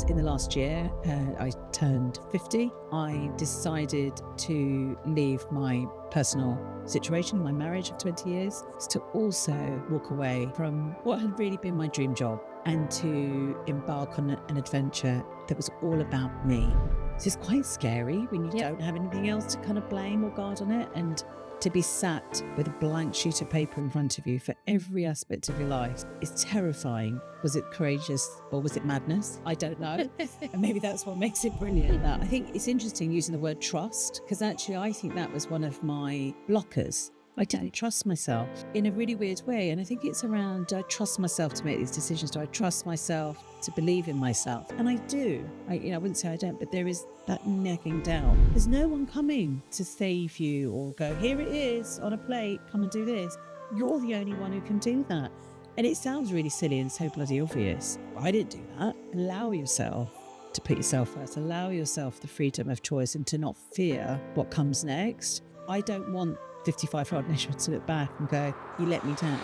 that in the last year, I turned 50. I decided to leave my personal situation, my marriage of 20 years, to also walk away from what had really been my dream job and to embark on an adventure that was all about me. So it's quite scary when you don't have anything else to kind of blame or guard on it, and to be sat with a blank sheet of paper in front of you for every aspect of your life is terrifying. Was it courageous or was it madness? I don't know. And maybe that's what makes it brilliant. I think it's interesting using the word trust, because actually I think that was one of my blockers. I didn't trust myself in a really weird way. And I think it's around, do I trust myself to make these decisions? Do I trust myself to believe in myself? And I do. I wouldn't say I don't, but there is that nagging down. There's no one coming to save you or go, here it is on a plate, come and do this. You're the only one who can do that. And it sounds really silly and so bloody obvious. I didn't do that. Allow yourself to put yourself first. Allow yourself the freedom of choice and to not fear what comes next. I don't want 55-year-old Nishma to look back and go, you let me down.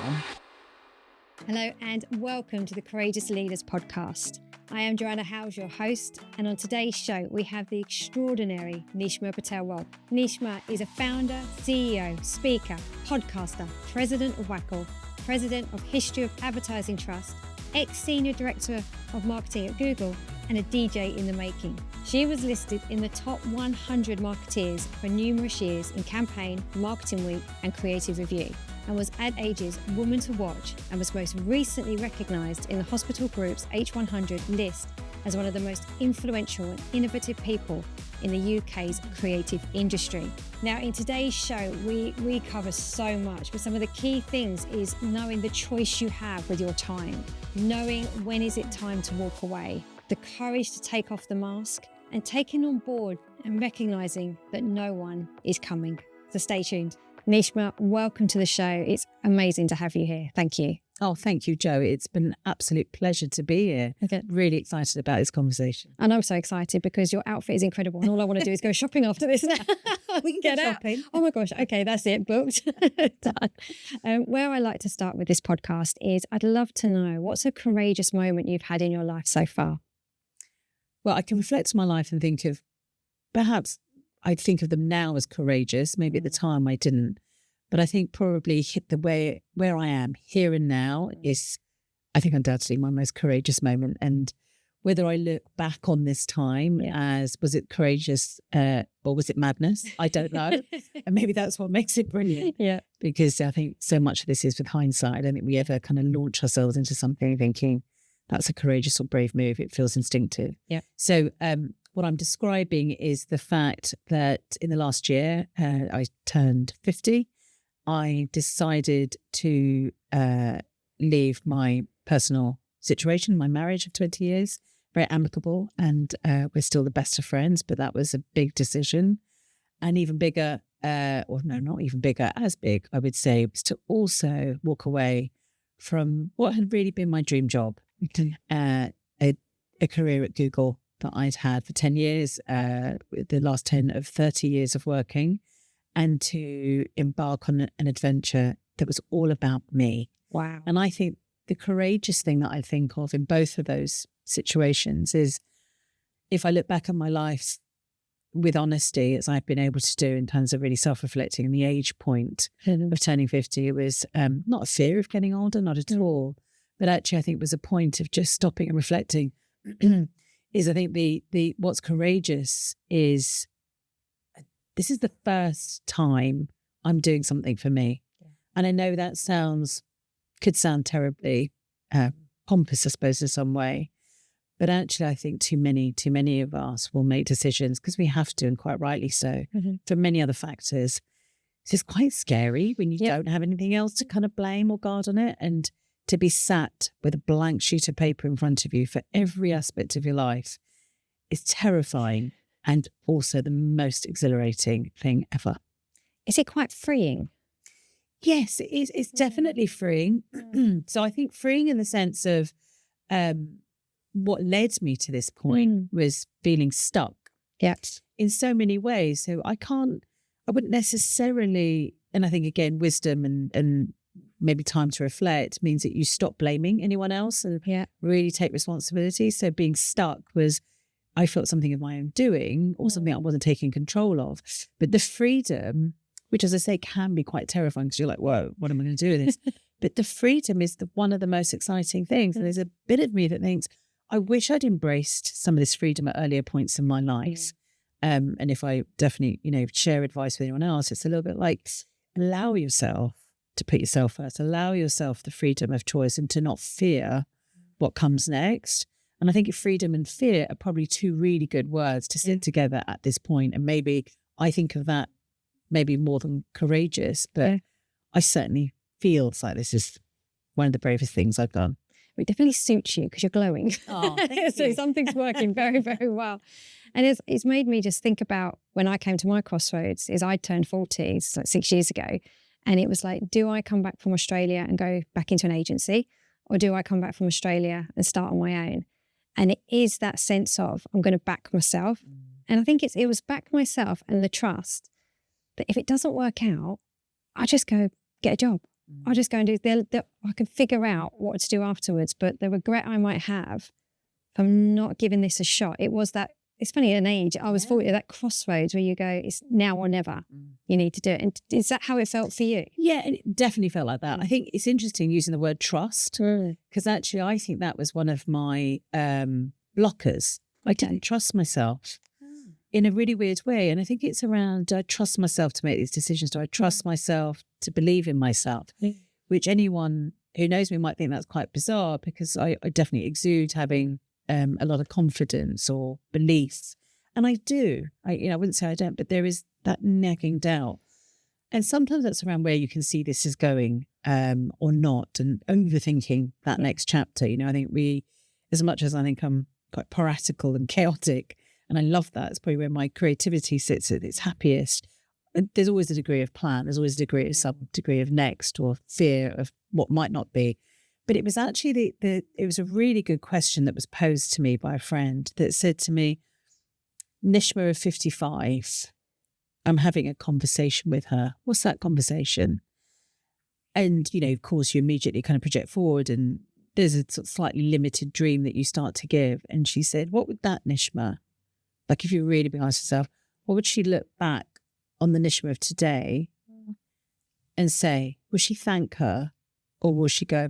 Hello and welcome to the Courageous Leaders podcast. I am Joanna Howes, your host, and on today's show we have the extraordinary Nishma Patel Robb. Nishma is a founder, CEO, speaker, podcaster, president of WACL, president of History of Advertising Trust, ex-senior director of marketing at Google, and a DJ in the making. She was listed in the top 100 marketeers for numerous years in Campaign, Marketing Week, and Creative Review, and was Ad Age's Woman to Watch, and was most recently recognised in the Hospital Group's H100 list as one of the most influential and innovative people in the UK's creative industry. Now, in today's show, we cover so much, but some of the key things is knowing the choice you have with your time, knowing when is it time to walk away, the courage to take off the mask, and taking on board and recognising that no one is coming. So stay tuned. Nishma, welcome to the show. It's amazing to have you here. Thank you. Oh, thank you, Jo. It's been an absolute pleasure to be here. Okay. Really excited about this conversation. And I'm so excited because your outfit is incredible. And all I want to do is go shopping after this. We can go shopping. Oh my gosh. Okay, that's it. Booked. Done. Where I like to start with this podcast is I'd love to know, what's a courageous moment you've had in your life so far? Well, I can reflect on my life and think of, perhaps I'd think of them now as courageous. Maybe at the time I didn't. But I think probably hit the way where I am here and now is, I think, undoubtedly my most courageous moment. And whether I look back on this time as, was it courageous or was it madness? I don't know. And maybe that's what makes it brilliant. Yeah. Because I think so much of this is with hindsight. I don't think we ever kind of launch ourselves into something thinking that's a courageous or brave move. It feels instinctive. Yeah. So what I'm describing is the fact that in the last year, I turned 50. I decided to leave my personal situation, my marriage of 20 years, very amicable, and we're still the best of friends, but that was a big decision. And even bigger, or no, not even bigger, as big, I would say, was to also walk away from what had really been my dream job, a career at Google that I'd had for 10 years, the last 10 of 30 years of working, and to embark on an adventure that was all about me. Wow. And I think the courageous thing that I think of in both of those situations is, if I look back on my life with honesty, as I've been able to do in terms of really self-reflecting, and the age point of turning 50, it was not a fear of getting older, not at all, but actually I think it was a point of just stopping and reflecting. Is I think the what's courageous is, this is the first time I'm doing something for me. Yeah. And I know that could sound terribly pompous, I suppose, in some way. But actually, I think too many of us will make decisions, because we have to, and quite rightly so, for many other factors. It's just quite scary when you don't have anything else to kind of blame or guard on it. And to be sat with a blank sheet of paper in front of you for every aspect of your life is terrifying. And also the most exhilarating thing ever. Is it quite freeing? Yes, it is. It's definitely freeing. So I think freeing in the sense of what led me to this point was feeling stuck. Yes. In so many ways. So I wouldn't necessarily, and I think again, wisdom and maybe time to reflect means that you stop blaming anyone else and really take responsibility. So being stuck was, I felt something of my own doing or something I wasn't taking control of. But the freedom, which as I say, can be quite terrifying because you're like, whoa, what am I going to do with this? But the freedom is one of the most exciting things. And there's a bit of me that thinks, I wish I'd embraced some of this freedom at earlier points in my life. And if I definitely, share advice with anyone else, it's a little bit like, allow yourself to put yourself first, allow yourself the freedom of choice and to not fear what comes next. And I think freedom and fear are probably two really good words to sit together at this point. And maybe I think of that maybe more than courageous, but I certainly feels like this is one of the bravest things I've done. It definitely suits you because you're glowing. Oh, thank so you. Something's working very, very well. And it's made me just think about when I came to my crossroads, is I turned 40s like 6 years ago. And it was like, do I come back from Australia and go back into an agency? Or do I come back from Australia and start on my own? And it is that sense of, I'm going to back myself. And I think it was back myself and the trust that if it doesn't work out, I just go get a job. I just go and do, I can figure out what to do afterwards. But the regret I might have if I'm not giving this a shot, it was that, it's funny, at an age, I was 40, that crossroads where you go, it's now or never, you need to do it. And is that how it felt for you? Yeah, it definitely felt like that. I think it's interesting using the word trust because actually I think that was one of my blockers. I didn't trust myself in a really weird way. And I think it's around, do I trust myself to make these decisions? Do I trust myself to believe in myself? Which anyone who knows me might think that's quite bizarre because I definitely exude having a lot of confidence or beliefs. And I do. I wouldn't say I don't, but there is that nagging doubt. And sometimes that's around where you can see this is going or not, and overthinking that next chapter. I think as much as I think I'm quite piratical and chaotic, and I love that, it's probably where my creativity sits at its happiest. And there's always a degree of plan. There's always a degree of some degree of next or fear of what might not be. But it was actually it was a really good question that was posed to me by a friend that said to me, Nishma of 55, I'm having a conversation with her. What's that conversation? And, of course, you immediately kind of project forward and there's a sort of slightly limited dream that you start to give. And she said, what would that Nishma, like if you were really being honest with yourself, what would she look back on the Nishma of today and say, will she thank her or will she go,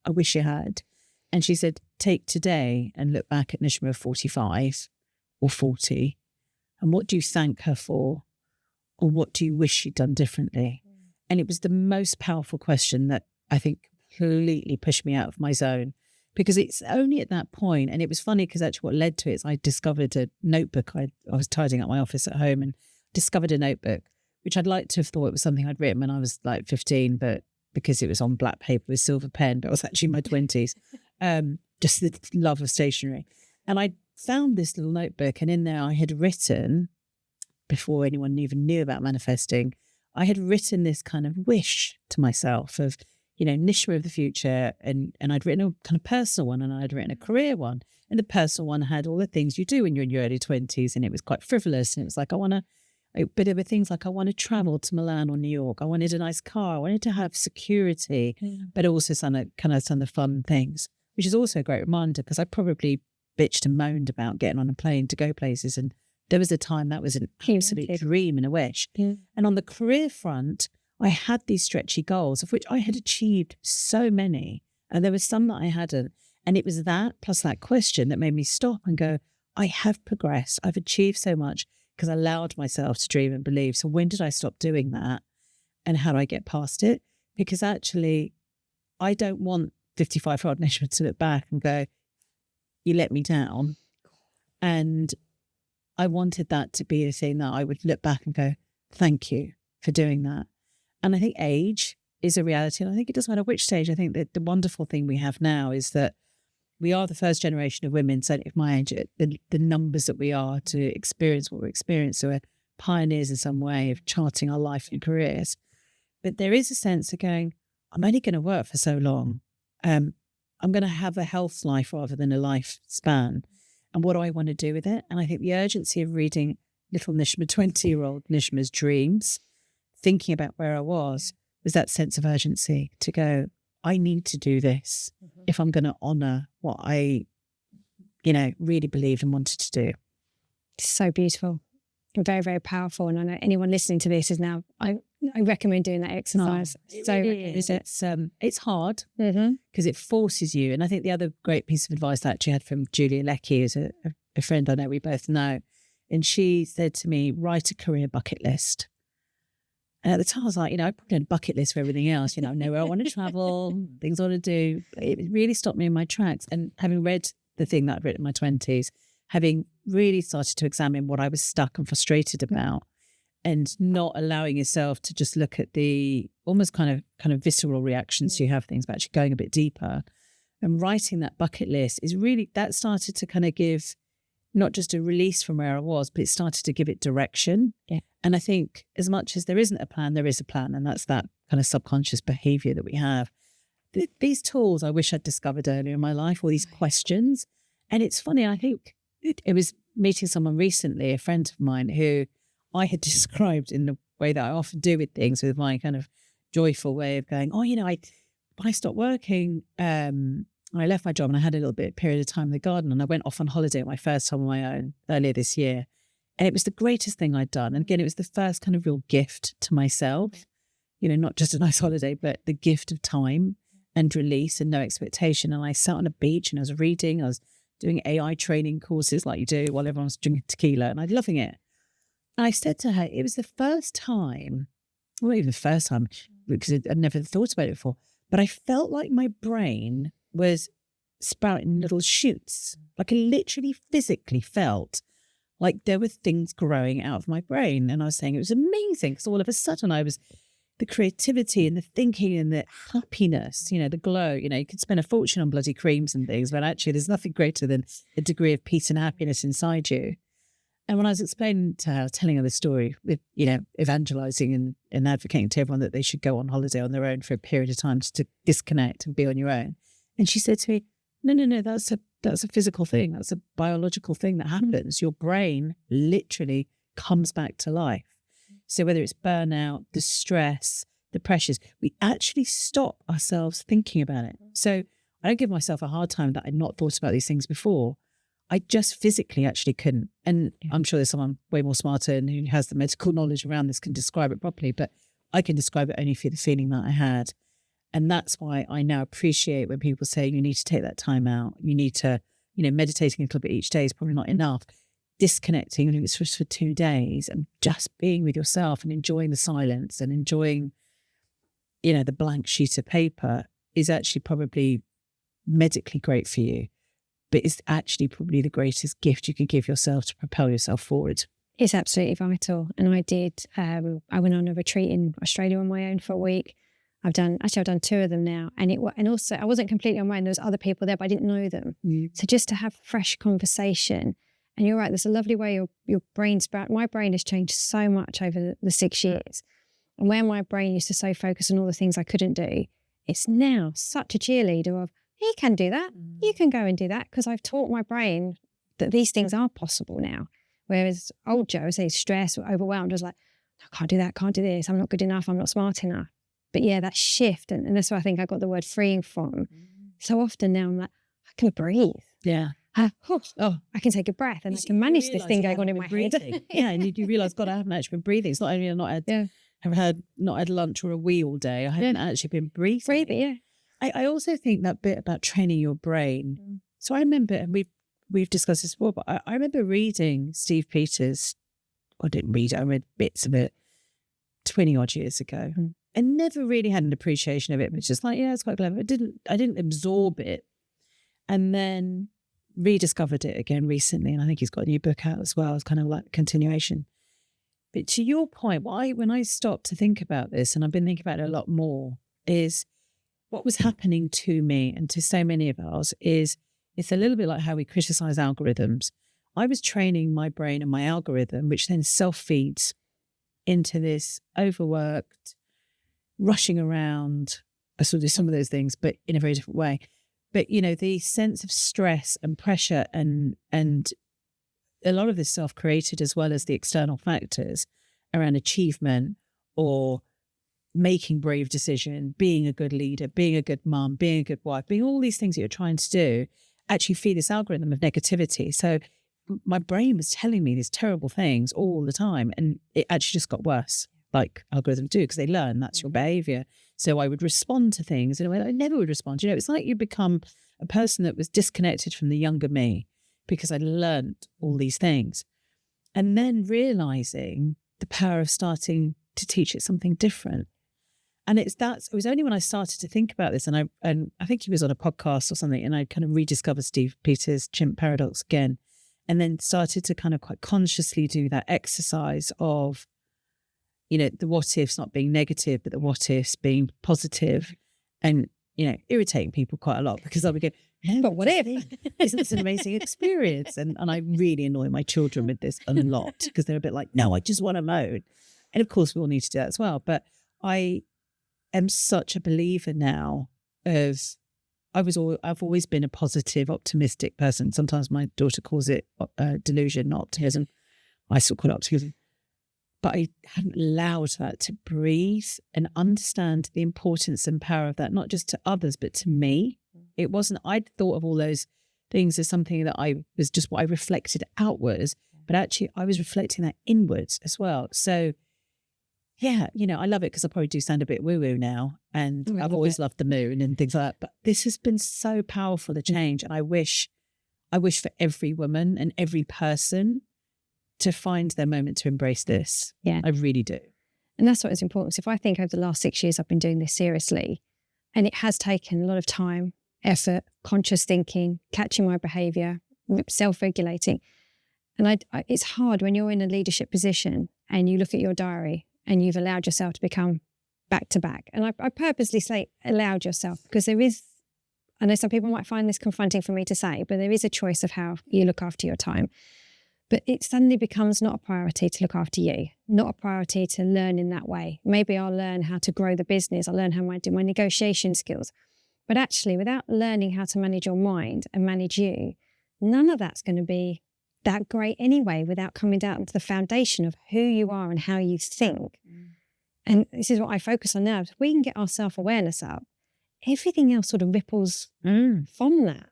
I wish you had? And she said, take today and look back at Nishma of 45 or 40 and what do you thank her for or what do you wish she'd done differently? And it was the most powerful question that I think completely pushed me out of my zone because it's only at that point, and it was funny because actually what led to it is I discovered a notebook. I was tidying up my office at home and discovered a notebook, which I'd like to have thought it was something I'd written when I was like 15, but because it was on black paper with silver pen, but I was actually in my 20s, just the love of stationery. And I found this little notebook and in there I had written, before anyone even knew about manifesting, I had written this kind of wish to myself of, Nishma of the future. And I'd written a kind of personal one and I'd written a career one. And the personal one had all the things you do when you're in your early 20s. And it was quite frivolous. And it was like, but there were things like I want to travel to Milan or New York. I wanted a nice car. I wanted to have security, but also some of the fun things, which is also a great reminder because I probably bitched and moaned about getting on a plane to go places. And there was a time that was an absolute dream and a wish. And on the career front, I had these stretchy goals of which I had achieved so many. And there was some that I hadn't. And it was that plus that question that made me stop and go, I have progressed. I've achieved so much because I allowed myself to dream and believe. So when did I stop doing that? And how do I get past it? Because actually, I don't want 55-year-old Nishma to look back and go, you let me down. And I wanted that to be a thing that I would look back and go, thank you for doing that. And I think age is a reality. And I think it doesn't matter which stage. I think that the wonderful thing we have now is that we are the first generation of women, certainly of my age, the numbers that we are to experience what we're experiencing. So we're pioneers in some way of charting our life and careers. But there is a sense of going, I'm only going to work for so long. I'm going to have a health life rather than a lifespan. And what do I want to do with it? And I think the urgency of reading little Nishma, 20-year-old Nishma's dreams, thinking about where I was, was that sense of urgency to go, I need to do this if I'm going to honour what I, really believed and wanted to do. So beautiful. Very, very powerful. And I know anyone listening to this is now, I recommend doing that exercise. It's hard because it forces you. And I think the other great piece of advice I actually had from Julia Leckie, who's a friend I know we both know. And she said to me, write a career bucket list. And at the time I was like, I probably had a bucket list for everything else. I know where I want to travel, things I want to do. It really stopped me in my tracks. And having read the thing that I'd written in my 20s, having really started to examine what I was stuck and frustrated about, and not allowing yourself to just look at the almost kind of visceral reactions you have things, but actually going a bit deeper and writing that bucket list is really, that started to kind of give not just a release from where I was, but it started to give it direction. Yeah. And I think as much as there isn't a plan, there is a plan. And that's that kind of subconscious behavior that we have. These tools I wish I'd discovered earlier in my life, all these questions. And it's funny, I think it was meeting someone recently, a friend of mine, who I had described in the way that I often do with things, with my kind of joyful way of going, when I stopped working, I left my job and I had a little period of time in the garden, and I went off on holiday, my first time on my own earlier this year. And it was the greatest thing I'd done. And again, it was the first kind of real gift to myself, not just a nice holiday, but the gift of time and release and no expectation. And I sat on a beach and I was reading, I was doing AI training courses like you do while everyone's drinking tequila, and I was loving it. And I said to her, it was the first time, well, not even the first time, because I'd never thought about it before, but I felt like my brain was sprouting little shoots. Like I literally physically felt like there were things growing out of my brain. And I was saying it was amazing because all of a sudden the creativity and the thinking and the happiness, the glow, you could spend a fortune on bloody creams and things, but actually there's nothing greater than a degree of peace and happiness inside you. And when I was explaining to her, telling her the story, with, evangelizing and advocating to everyone that they should go on holiday on their own for a period of time just to disconnect and be on your own. And she said to me, no, that's a physical thing. That's a biological thing that happens. Your brain literally comes back to life. So whether it's burnout, the stress, the pressures, we actually stop ourselves thinking about it. So I don't give myself a hard time that I'd not thought about these things before. I just physically actually couldn't. And I'm sure there's someone way more smarter and who has the medical knowledge around this can describe it properly, but I can describe it only for the feeling that I had. And that's why I now appreciate when people say you need to take that time out. You need to, meditating a little bit each day is probably not enough. Disconnecting, even if it's just for 2 days, and just being with yourself and enjoying the silence and enjoying, the blank sheet of paper is actually probably medically great for you. But it's actually probably the greatest gift you can give yourself to propel yourself forward. It's absolutely vital. And I did, I went on a retreat in Australia on my own for a week. I've done 2 of them now. And also I wasn't completely on my own. There was other people there, but I didn't know them. So just to have fresh conversation. And you're right, there's a lovely way your brain's back. My brain has changed so much over the 6 years. And where my brain used to so focus on all the things I couldn't do, it's now such a cheerleader of, you can do that. You can go and do that, because I've taught my brain that these things are possible now. Whereas old Joe, say stressed or overwhelmed, was like, I can't do that, can't do this, I'm not good enough, I'm not smart enough. But yeah, that shift, and that's why I think I got the word freeing from. So often now I'm like, I can breathe. Yeah. I can take a breath and I can manage this thing going on in my head. Yeah, and you realise, God, I haven't actually been breathing. It's not only I've not had lunch or a wee all day, I haven't actually been breathing. I also think that bit about training your brain. So I remember, and we've discussed this before, but I remember reading Steve Peters. I didn't read it, I read bits of it 20 odd years ago. And never really had an appreciation of it, but just like, it's quite clever. I didn't absorb it. And then rediscovered it again recently, and I think he's got a new book out as well. It's kind of like a continuation. But to your point, when I stopped to think about this, and I've been thinking about it a lot more, is what was happening to me and to so many of us is it's a little bit like how we criticize algorithms. I was training my brain and my algorithm, which then self-feeds into this overworked, rushing around. I sort of do some of those things, but in a very different way. But, the sense of stress and pressure and a lot of this self-created, as well as the external factors around achievement or, making brave decision, being a good leader, being a good mum, being a good wife, being all these things that you're trying to do, actually feed this algorithm of negativity. So my brain was telling me these terrible things all the time, and it actually just got worse, like algorithms do, because they learn that's your behavior. So I would respond to things in a way that I never would respond. You know, it's like you become a person that was disconnected from the younger me because I learned all these things. And then realizing the power of starting to teach it something different. And it was only when I started to think about this, and I think he was on a podcast or something, and I kind of rediscovered Steve Peters' chimp paradox again, and then started to kind of quite consciously do that exercise of, you know, the what ifs not being negative, but the what ifs being positive, and, you know, irritating people quite a lot because I would go, no, But what if? Isn't this an amazing experience? And I really annoy my children with this a lot because they're a bit like, no, I just want to moan. And of course, we all need to do that as well. But I am such a believer now of, I've always been a positive, optimistic person. Sometimes my daughter calls it delusion, not optimism. I still call it optimism. But I hadn't allowed that to breathe and understand the importance and power of that, not just to others, but to me. It wasn't, I'd thought of all those things as something that I was just what I reflected outwards, but actually I was reflecting that inwards as well. So yeah, you know, I love it because I probably do sound a bit woo-woo now, and I've always loved the moon and things like that. But this has been so powerful, the change. And I wish for every woman and every person to find their moment to embrace this. Yeah. I really do. And that's what is important. So if I think over the last 6 years, I've been doing this seriously, and it has taken a lot of time, effort, conscious thinking, catching my behaviour, self-regulating. And it's hard when you're in a leadership position and you look at your diary and you've allowed yourself to become back to back. And I purposely say allowed yourself because there is, I know some people might find this confronting for me to say, but there is a choice of how you look after your time. But it suddenly becomes not a priority to look after you, not a priority to learn in that way. Maybe I'll learn how to grow the business. I'll learn how to do my negotiation skills. But actually, without learning how to manage your mind and manage you, none of that's going to be that great anyway, without coming down to the foundation of who you are and how you think. And this is what I focus on now. If we can get our self-awareness up, everything else sort of ripples from that.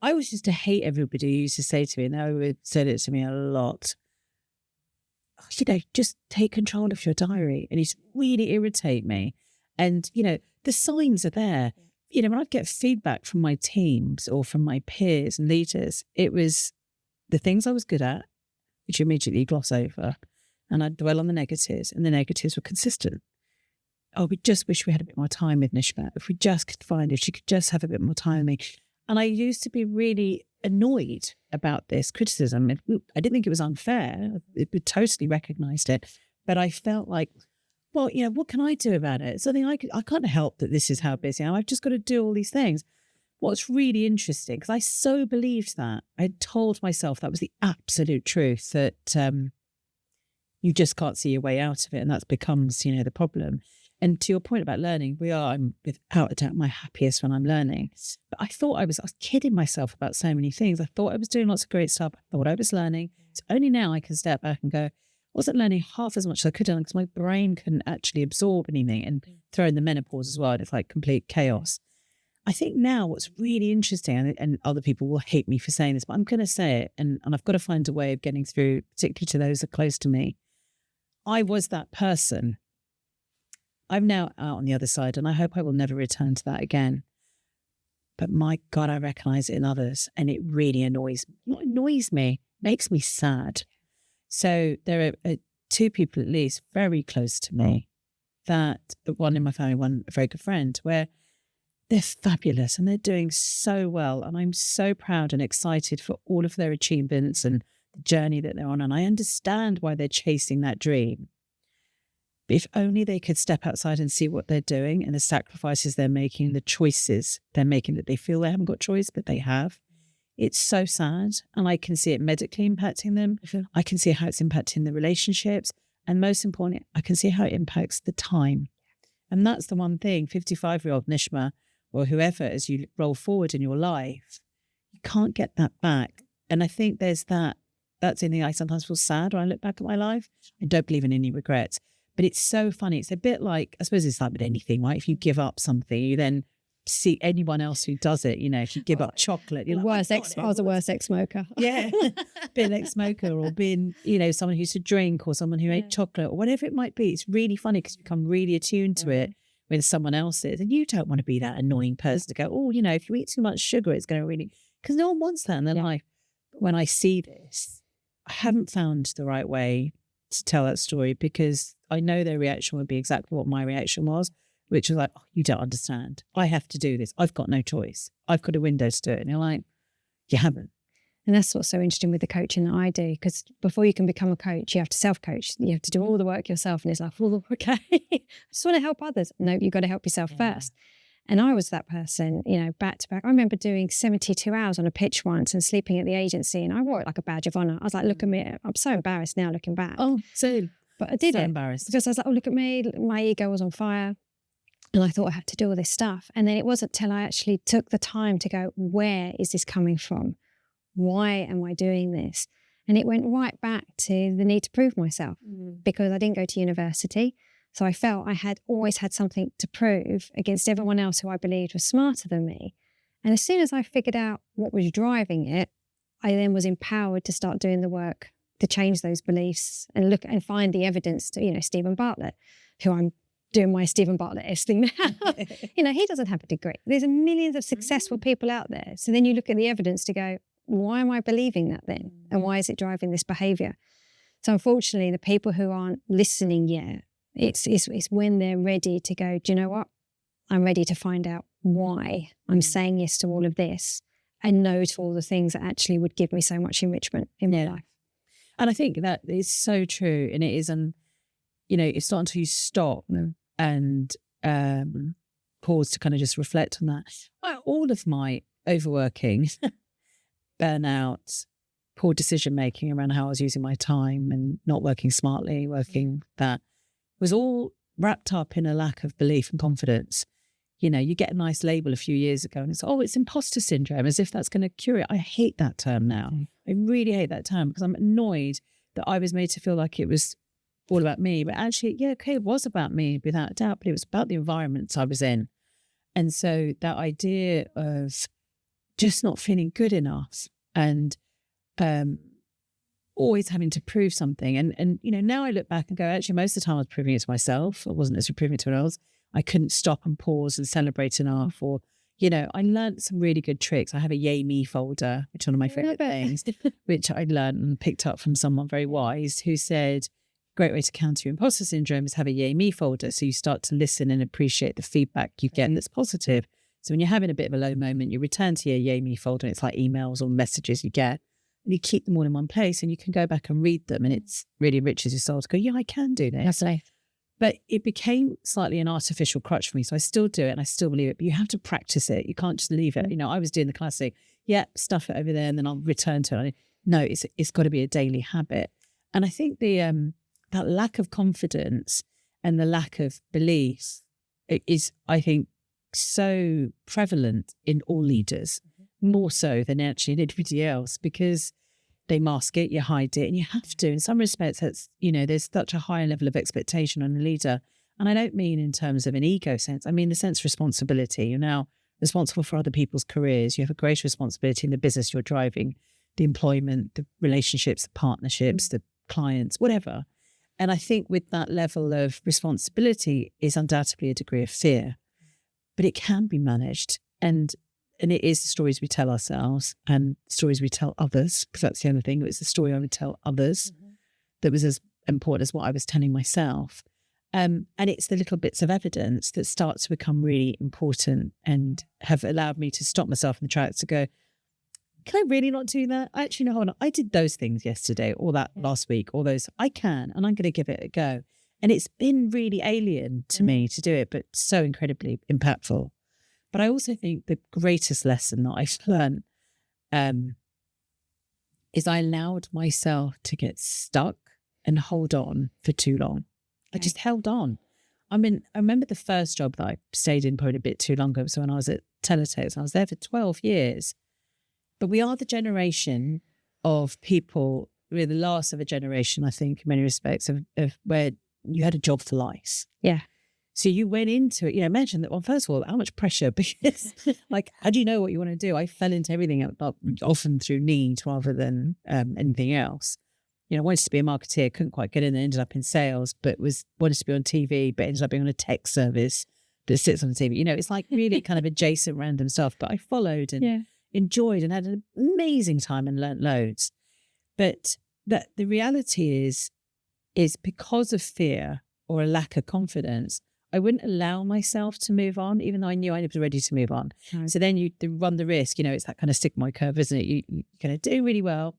I always used to hate everybody who used to say to me, and they would say it to me a lot, you know, just take control of your diary. And it used to really irritate me. And, you know, the signs are there. You know, when I'd get feedback from my teams or from my peers and leaders, it was the things I was good at, which you immediately gloss over, and I'd dwell on the negatives, and the negatives were consistent. Oh, we just wish we had a bit more time with Nishma. If we just could find her, she could just have a bit more time with me. And I used to be really annoyed about this criticism. I didn't think it was unfair. We totally recognised it. But I felt like, well, you know, what can I do about it? Something I can't help that this is how busy I am. I've just got to do all these things. What's really interesting, because I so believed that, I told myself that was the absolute truth, that you just can't see your way out of it. And that becomes, you know, the problem. And to your point about learning, I'm without a doubt my happiest when I'm learning. But I thought I was kidding myself about so many things. I thought I was doing lots of great stuff. I thought I was learning. It's only now I can step back and go, I wasn't learning half as much as I could have because my brain couldn't actually absorb anything, and throw in the menopause as well. And it's like complete chaos. I think now what's really interesting, and other people will hate me for saying this, but I'm going to say it, and I've got to find a way of getting through, particularly to those that are close to me. I was that person. I'm now out on the other side, and I hope I will never return to that again. But my God, I recognise it in others, and it really annoys me. Not annoys me, makes me sad. So there are two people at least very close to me, that the one in my family, one a very good friend, where they're fabulous and they're doing so well. And I'm so proud and excited for all of their achievements and the journey that they're on. And I understand why they're chasing that dream. But if only they could step outside and see what they're doing and the sacrifices they're making, the choices they're making, that they feel they haven't got choice, but they have. It's so sad. And I can see it medically impacting them. I can see how it's impacting the relationships. And most importantly, I can see how it impacts the time. And that's the one thing, 55-year-old Nishma, or whoever, as you roll forward in your life, you can't get that back. And I think there's that. That's the thing I sometimes feel sad when I look back at my life. I don't believe in any regrets. But it's so funny. It's a bit like, I suppose it's like with anything, right? If you give up something, you then see anyone else who does it. You know, if you give up chocolate, you're like, I was a worse ex-smoker. Yeah, being an ex-smoker or being, someone who used to drink or someone who ate chocolate or whatever it might be. It's really funny because you become really attuned to it when someone else is. And you don't want to be that annoying person to go, oh, if you eat too much sugar, it's going to really, because no one wants that in their life. When I see this, I haven't found the right way to tell that story because I know their reaction would be exactly what my reaction was, which was like, oh, you don't understand. I have to do this. I've got no choice. I've got a window to do it. And you're like, you haven't. And that's what's so interesting with the coaching that I do, because before you can become a coach, you have to self-coach. You have to do all the work yourself. And it's like, well, okay, I just want to help others. No, you've got to help yourself first. And I was that person, back to back. I remember doing 72 hours on a pitch once and sleeping at the agency, and I wore it like a badge of honour. I was like, look at me. I'm so embarrassed now looking back. Oh, so but I did so it. Embarrassed. Because I was like, oh, look at me. My ego was on fire. And I thought I had to do all this stuff. And then it wasn't till I actually took the time to go, where is this coming from? Why am I doing this? And it went right back to the need to prove myself because I didn't go to university. So I felt I had always had something to prove against everyone else who I believed was smarter than me. And as soon as I figured out what was driving it, I then was empowered to start doing the work to change those beliefs and look and find the evidence to, Stephen Bartlett, who I'm doing my Stephen Bartlett-esque thing now. He doesn't have a degree. There's millions of successful people out there. So then you look at the evidence to go, why am I believing that then? And why is it driving this behaviour? So unfortunately, the people who aren't listening yet, it's when they're ready to go, do you know what? I'm ready to find out why I'm saying yes to all of this and no to all the things that actually would give me so much enrichment in my life. And I think that is so true. And it is, it's not until you stop and pause to kind of just reflect on that. All of my overworking, burnout, poor decision making around how I was using my time and not working smartly, that was all wrapped up in a lack of belief and confidence. You get a nice label a few years ago and it's, it's imposter syndrome, as if that's going to cure it. I hate that term now. I really hate that term because I'm annoyed that I was made to feel like it was all about me. But actually, it was about me without a doubt, but it was about the environments I was in. And so that idea of just not feeling good enough and always having to prove something. And now I look back and go, actually, most of the time I was proving it to myself. I wasn't necessarily proving it to anyone else. I couldn't stop and pause and celebrate enough. Or, I learned some really good tricks. I have a yay me folder, which is one of my favorite things, which I learned and picked up from someone very wise who said, great way to counter your imposter syndrome is have a yay me folder. So you start to listen and appreciate the feedback you get that's positive. So when you're having a bit of a low moment, you return to your yay me folder and it's like emails or messages you get. And you keep them all in one place and you can go back and read them and it's really enriches your soul to go, yeah, I can do this. Absolutely. But it became slightly an artificial crutch for me. So I still do it and I still believe it, but you have to practice it. You can't just leave it. I was doing the classic, stuff it over there and then I'll return to it. No, it's got to be a daily habit. And I think that lack of confidence and the lack of belief is, I think, so prevalent in all leaders, more so than actually anybody else, because they mask it, you hide it, and you have to. In some respects, that's, there's such a high level of expectation on a leader. And I don't mean in terms of an ego sense. I mean the sense of responsibility. You're now responsible for other people's careers. You have a greater responsibility in the business you're driving, the employment, the relationships, the partnerships, the clients, whatever. And I think with that level of responsibility is undoubtedly a degree of fear, but it can be managed. And it is the stories we tell ourselves and stories we tell others, because that's the other thing. It was the story I would tell others that was as important as what I was telling myself. And it's the little bits of evidence that start to become really important and have allowed me to stop myself in the tracks to go, can I really not do that? Actually, no, hold on. I did those things yesterday or that last week or those. I can, and I'm going to give it a go. And it's been really alien to me to do it, but so incredibly impactful. But I also think the greatest lesson that I've learned is I allowed myself to get stuck and hold on for too long. I just held on. I remember the first job that I stayed in probably a bit too long ago. So when I was at Teletext, I was there for 12 years. But we are the generation of people, we're the last of a generation, I think, in many respects, of where you had a job for lice. Yeah. So you went into it, imagine that, well, first of all, how much pressure, because like, how do you know what you want to do? I fell into everything, often through need rather than anything else. I wanted to be a marketeer, couldn't quite get in there, ended up in sales, but wanted to be on TV, but ended up being on a tech service that sits on the TV. It's like really kind of adjacent random stuff, but I followed and enjoyed and had an amazing time and learnt loads. But that the reality is because of fear or a lack of confidence, I wouldn't allow myself to move on, even though I knew I was ready to move on. Right. So then you run the risk, it's that kind of sigmoid curve, isn't it? You're going to do really well,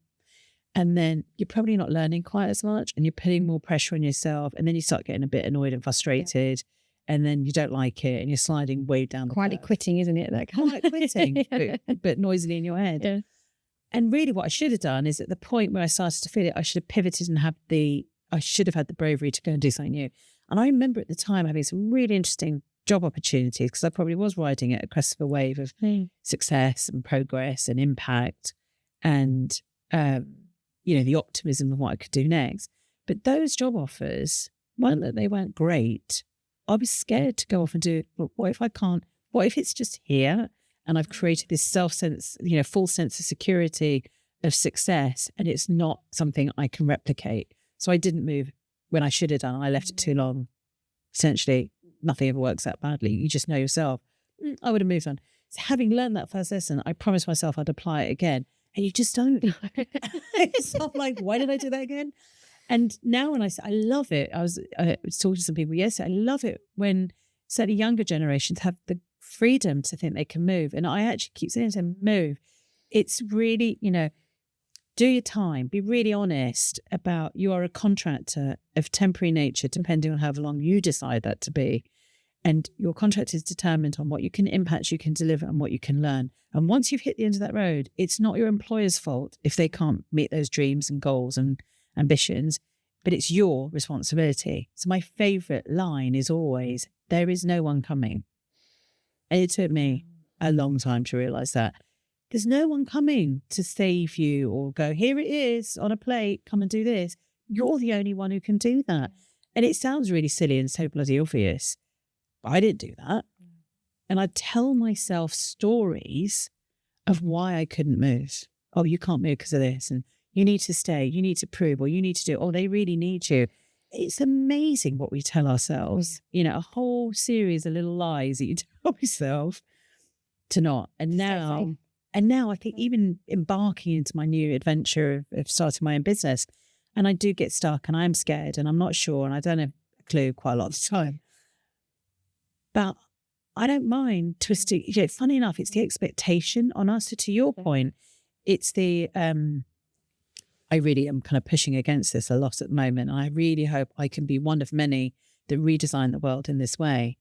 and then you're probably not learning quite as much, and you're putting more pressure on yourself, and then you start getting a bit annoyed and frustrated, and then you don't like it, and you're sliding way down the quietly curve. Quitting, isn't it? That kind Quite quitting, but noisily in your head. Yeah. And really what I should have done is, at the point where I started to feel it, I should have pivoted and I should have had the bravery to go and do something new. And I remember at the time having some really interesting job opportunities, because I probably was riding at a crest of a wave of success and progress and impact and, the optimism of what I could do next. But those job offers, one, that they weren't great. I was scared to go off and do it. But what if I can't? What if it's just here and I've created this full sense of security, of success, and it's not something I can replicate? So I didn't move when I should have done. I left it too long. Essentially, nothing ever works that badly. You just know yourself. I would have moved on. So having learned that first lesson, I promised myself I'd apply it again. And you just don't. So I'm like, why did I do that again? And now when I love it, I was talking to some people yesterday, I love it when certainly younger generations have the freedom to think they can move. And I actually keep saying to them, move. It's really, do your time. Be really honest about you are a contractor of temporary nature, depending on however long you decide that to be. And your contract is determined on what you can impact, you can deliver, and what you can learn. And once you've hit the end of that road, it's not your employer's fault if they can't meet those dreams and goals and ambitions, but it's your responsibility. So my favourite line is always, there is no one coming. And it took me a long time to realise that. There's no one coming to save you or go, here it is on a plate, come and do this. You're the only one who can do that. And it sounds really silly and so bloody obvious, but I didn't do that. And I'd tell myself stories of why I couldn't move. Oh, you can't move because of this. And you need to stay, you need to prove, or you need to do, oh, they really need you. It's amazing what we tell ourselves, a whole series of little lies that you tell yourself to not. And now I think even embarking into my new adventure of starting my own business, and I do get stuck and I'm scared and I'm not sure and I don't have a clue quite a lot of the time. But I don't mind twisting. Funny enough, it's the expectation on us. So to your point, it's the, I really am kind of pushing against this a lot at the moment. And I really hope I can be one of many that redesign the world in this way.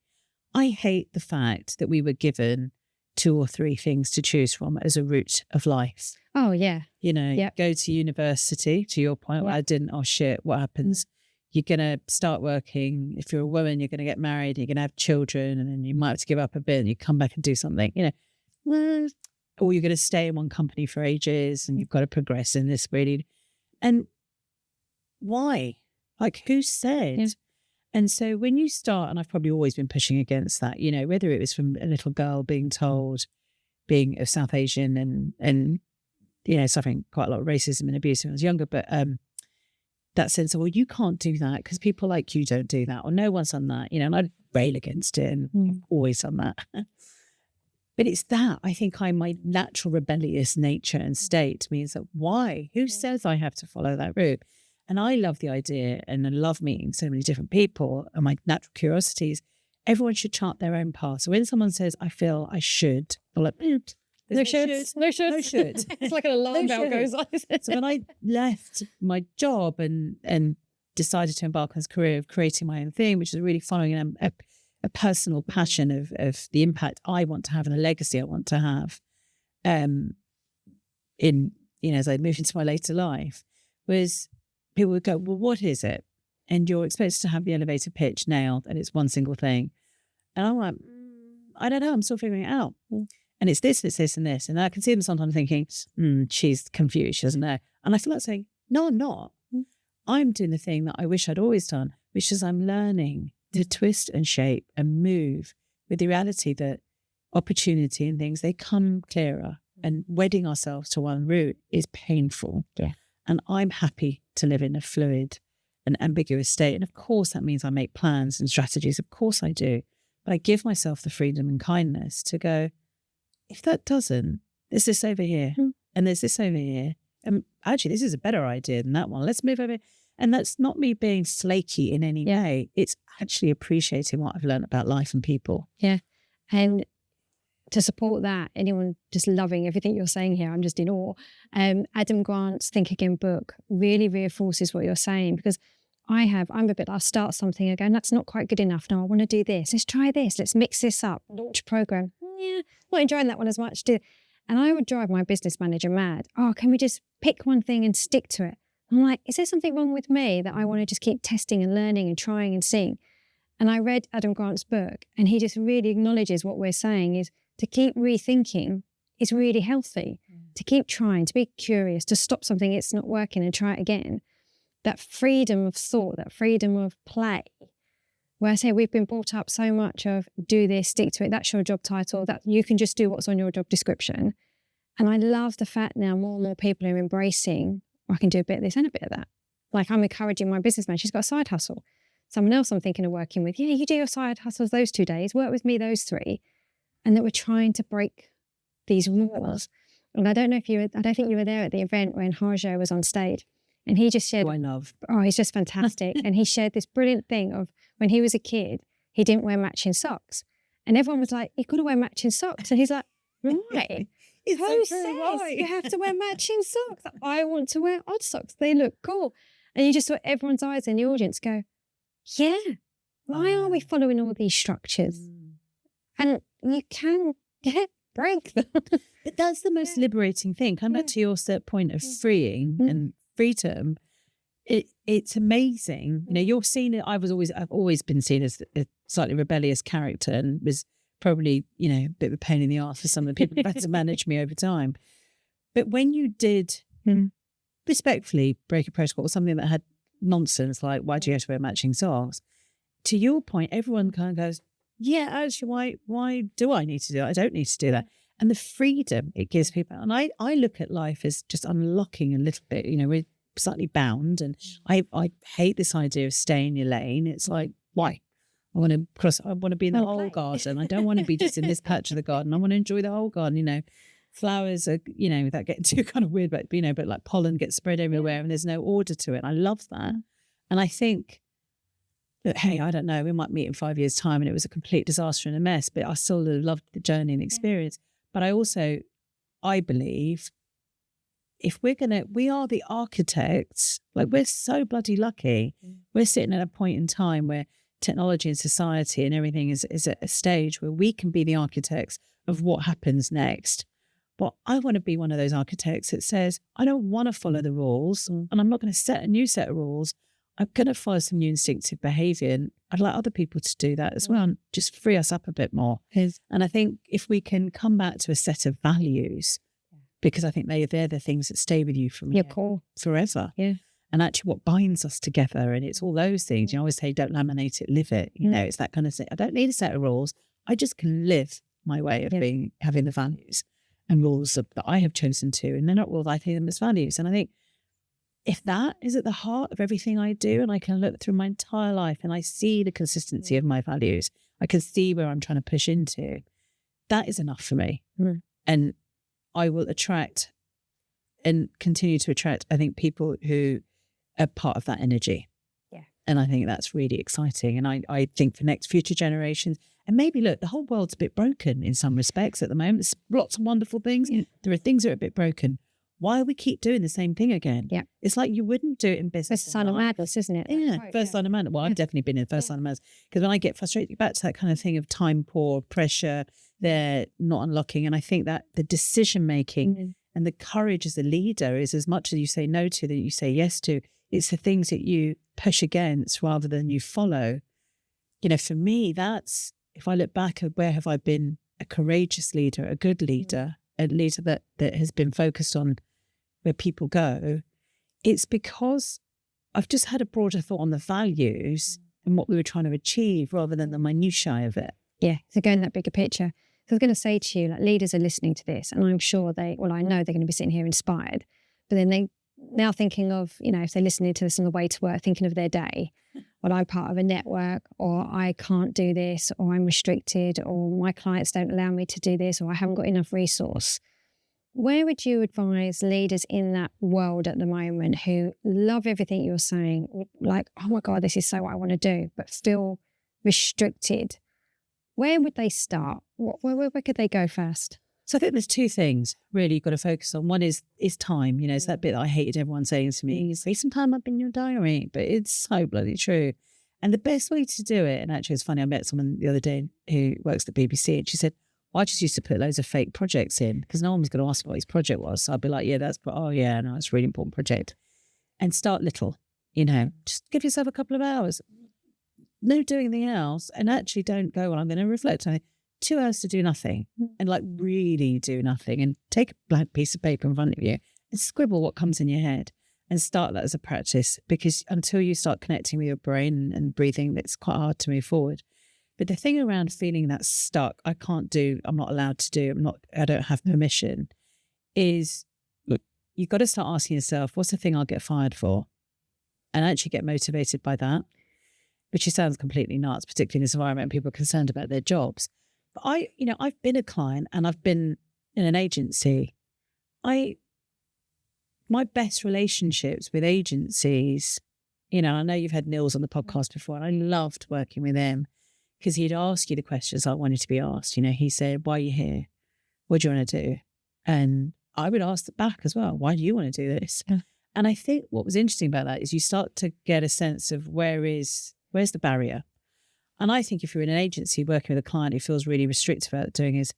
I hate the fact that we were given 2 or 3 things to choose from as a route of life. Oh, yeah. Go to university, to your point. Well, I didn't. Oh, shit, what happens? You're going to start working. If you're a woman, you're going to get married, you're going to have children, and then you might have to give up a bit and you come back and do something, or you're going to stay in one company for ages and you've got to progress in this really. And why? Like, who said? Yeah. And so when you start, and I've probably always been pushing against that, whether it was from a little girl being told, being of South Asian and suffering quite a lot of racism and abuse when I was younger, but that sense of, well, you can't do that because people like you don't do that, or no one's done that, and I'd rail against it and I've always done that. But it's that, I think my natural rebellious nature and state means that why? Who says I have to follow that route? And I love the idea, and I love meeting so many different people, and my natural curiosities. Everyone should chart their own path. So when someone says, I feel I should, I'm like, no should. It's like an alarm bell goes on. So when I left my job and decided to embark on this career of creating my own thing, which is really following a personal passion of the impact I want to have and the legacy I want to have, as I move into my later life, was people would go, well, what is it? And you're expected to have the elevator pitch nailed, and it's one single thing. And I'm like, I don't know, I'm still figuring it out. And it's this, and this. And I can see them sometimes thinking, she's confused, she doesn't know. And I feel like saying, no, I'm not. I'm doing the thing that I wish I'd always done. which is I'm learning to twist and shape and move with the reality that opportunity and things, they come clearer, and wedding ourselves to one route is painful. Yeah. And I'm happy to live in a fluid and ambiguous state. And of course, that means I make plans and strategies. Of course I do. But I give myself the freedom and kindness to go, if that doesn't, there's this over here and there's this over here. And actually, this is a better idea than that one. Let's move over. And that's not me being flaky in any way. It's actually appreciating what I've learned about life and people. Yeah. And to support that, anyone just loving everything you're saying here, I'm just in awe. Adam Grant's Think Again book really reinforces what you're saying, because I'm a bit, I'll start something again, that's not quite good enough. No, I want to do this. Let's try this. Let's mix this up. Launch a program. Yeah, not enjoying that one as much. And I would drive my business manager mad. Oh, can we just pick one thing and stick to it? I'm like, is there something wrong with me that I want to just keep testing and learning and trying and seeing? And I read Adam Grant's book, and he just really acknowledges what we're saying is to keep rethinking is really healthy, to keep trying, to be curious, to stop something it's not working and try it again. That freedom of thought, that freedom of play, where I say we've been brought up so much of do this, stick to it, that's your job title, that you can just do what's on your job description. And I love the fact now more and more people are embracing, I can do a bit of this and a bit of that. Like I'm encouraging my business man, she's got a side hustle. Someone else I'm thinking of working with, you do your side hustles those 2 days, work with me those 3. And that we're trying to break these rules. And I don't think you were there at the event when Harjo was on stage. And he just shared, he's just fantastic. And he shared this brilliant thing of when he was a kid, he didn't wear matching socks. And everyone was like, you've got to wear matching socks. And he's like, right. Who says you have to wear matching socks? I want to wear odd socks. They look cool. And you just saw everyone's eyes in the audience go, yeah, why are we following all these structures? And you can break them. But that's the most liberating thing. Come back to your point of freeing and freedom. It's amazing. You know, you're seen. I've always been seen as a slightly rebellious character, and was probably, a bit of a pain in the arse for some of the people who had to manage me over time. But when you did respectfully break a protocol or something that had nonsense, like why do you have to wear matching socks? To your point, everyone kind of goes, yeah, actually, why do I need to do that? I don't need to do that. And the freedom it gives people. And I look at life as just unlocking a little bit. We're slightly bound. And I hate this idea of stay in your lane. It's like, why? I want to be in the whole garden. I don't want to be just in this patch of the garden. I want to enjoy the whole garden. Flowers are, without getting too kind of weird, but like pollen gets spread everywhere and there's no order to it. I love that. And I think that, hey, I don't know, we might meet in 5 years' time and it was a complete disaster and a mess, but I still loved the journey and experience. But I believe we are the architects, like we're so bloody lucky. We're sitting at a point in time where technology and society and everything is at a stage where we can be the architects of what happens next. But I want to be one of those architects that says, I don't want to follow the rules and I'm not going to set a new set of rules. I'm going to follow some new instinctive behaviour, and I'd like other people to do that as well and just free us up a bit more. And I think if we can come back to a set of values, because I think they're the things that stay with you from forever. Yeah. And actually what binds us together, and it's all those things. I always say, don't laminate it, live it. It's that kind of thing. I don't need a set of rules. I just can live my way of having the values and rules that I have chosen to. And they're not rules, I think them as values. And I think if that is at the heart of everything I do, and I can look through my entire life and I see the consistency of my values, I can see where I'm trying to push into, that is enough for me. And I will attract and continue to attract, I think, people who are part of that energy. Yeah. And I think that's really exciting. And I think for future generations, and maybe look, the whole world's a bit broken in some respects at the moment. There's lots of wonderful things. Yeah. There are things that are a bit broken. Why we keep doing the same thing again? Yeah. It's like you wouldn't do it in business. First sign of madness, isn't it? Yeah. First sign of madness. Well, I've definitely been in the first sign of madness, because when I get frustrated, back to that kind of thing of time poor, pressure, they're not unlocking. And I think that the decision making and the courage as a leader is as much as you say no to that you say yes to. It's the things that you push against rather than you follow. For me, that's, if I look back at where have I been a courageous leader, a good leader, a leader that has been focused on where people go, it's because I've just had a broader thought on the values and what we were trying to achieve rather than the minutiae of it. Yeah, so going that bigger picture. So I was going to say to you, like, leaders are listening to this, and I'm sure I know they're going to be sitting here inspired, but then they now thinking of, if they're listening to this on the way to work, thinking of their day, well, I'm part of a network, or I can't do this, or I'm restricted, or my clients don't allow me to do this, or I haven't got enough resource. Where would you advise leaders in that world at the moment who love everything you're saying, like, oh my God, this is so what I want to do, but feel restricted? Where would they start? Where could they go first? So I think there's two things really you've got to focus on. One is time. It's that bit that I hated everyone saying to me, "Say some time up in your diary," but it's so bloody true. And the best way to do it, and actually it's funny, I met someone the other day who works at the BBC, and she said, I just used to put loads of fake projects in because no one was going to ask me what his project was. So I'd be like, it's a really important project. And start little, just give yourself a couple of hours. No doing anything else, and actually don't go, well, I'm going to reflect on it. 2 hours to do nothing and really do nothing, and take a blank piece of paper in front of you and scribble what comes in your head and start that as a practice, because until you start connecting with your brain and breathing, it's quite hard to move forward. But the thing around feeling that stuck, I can't do, I'm not allowed to do, I don't have permission, is, look, you've got to start asking yourself, what's the thing I'll get fired for? And actually get motivated by that, which sounds completely nuts, particularly in this environment, people are concerned about their jobs. But I've been a client and I've been in an agency. My best relationships with agencies, I know you've had Nils on the podcast before, and I loved working with him because he'd ask you the questions I wanted to be asked. He said, why are you here? What do you want to do? And I would ask it back as well. Why do you want to do this? Yeah. And I think what was interesting about that is you start to get a sense of where's the barrier. And I think if you're in an agency working with a client who feels really restricted about doing is,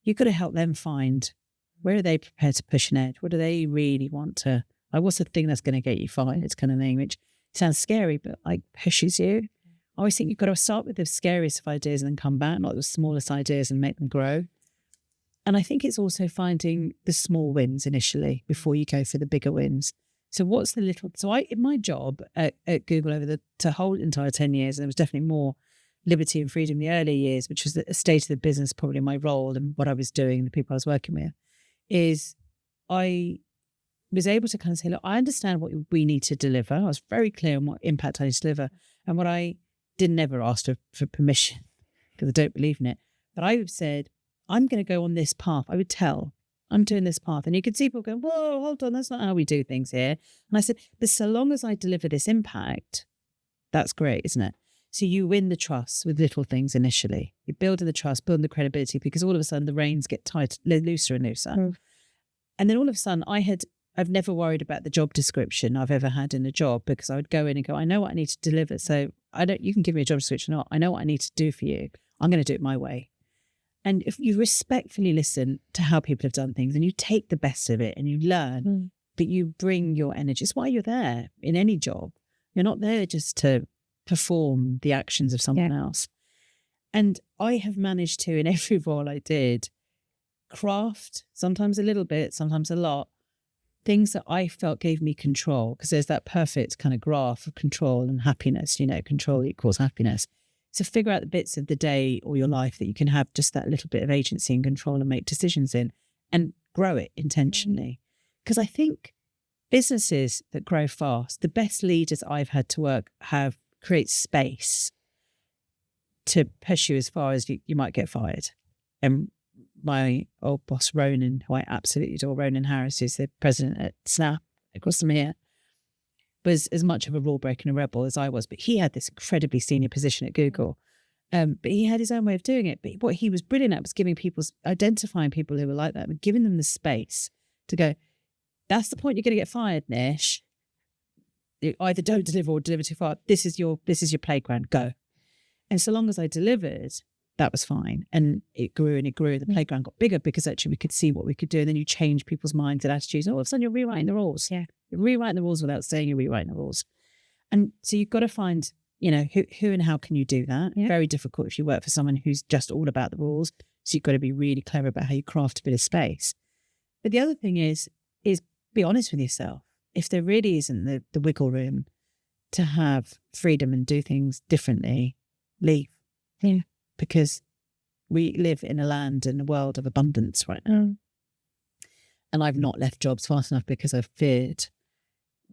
you've got to help them find where are they prepared to push an edge? What do they really want to, what's the thing that's going to get you fired? It's kind of thing, which sounds scary, but pushes you. I always think you've got to start with the scariest of ideas and then come back, not the smallest ideas, and make them grow. And I think it's also finding the small wins initially before you go for the bigger wins. So what's the little, in my job at Google over the whole entire 10 years, and there was definitely more liberty and freedom in the early years, which was the state of the business, probably my role and what I was doing, the people I was working with, is I was able to kind of say, look, I understand what we need to deliver. I was very clear on what impact I need to deliver. And what I didn't ever ask for permission, because I don't believe in it. But I said, I'm going to go on this path. I would tell, I'm doing this path. And you could see people going, whoa, hold on, that's not how we do things here. And I said, but so long as I deliver this impact, that's great, isn't it? So you win the trust with little things initially. You're building the trust, building the credibility, because all of a sudden the reins get tight, looser and looser. Mm. And then all of a sudden I've never worried about the job description I've ever had in a job, because I would go in and go, I know what I need to deliver. So you can give me a job description or not. I know what I need to do for you. I'm going to do it my way. And if you respectfully listen to how people have done things and you take the best of it and you learn, but you bring your energy. It's why you're there in any job. You're not there just to perform the actions of someone else. And I have managed to, in every role I did, craft, sometimes a little bit, sometimes a lot, things that I felt gave me control, because there's that perfect kind of graph of control and happiness, control equals happiness. So figure out the bits of the day or your life that you can have just that little bit of agency and control and make decisions in, and grow it intentionally. Because I think businesses that grow fast, the best leaders I've had to work have create space to push you as far as you might get fired. And my old boss, Ronan, who I absolutely adore, Ronan Harris, who's the president at Snap across from here, was as much of a rule breaker and a rebel as I was, but he had this incredibly senior position at Google. But he had his own way of doing it. But what he was brilliant at was identifying people who were like that and giving them the space to go, that's the point you're going to get fired, Nish. You either don't deliver or deliver too far. This is your playground. Go. And so long as I delivered, that was fine. And it grew and it grew. The playground got bigger because actually we could see what we could do. And then you change people's minds and attitudes. And all of a sudden you're rewriting the rules. Yeah. You're rewriting the rules without saying you're rewriting the rules. And so you've got to find, who and how can you do that? Yeah. Very difficult if you work for someone who's just all about the rules. So you've got to be really clever about how you craft a bit of space. But the other thing is be honest with yourself. If there really isn't the wiggle room, to have freedom and do things differently, leave. Yeah. Because we live in a land and a world of abundance right now. And I've not left jobs fast enough because I've feared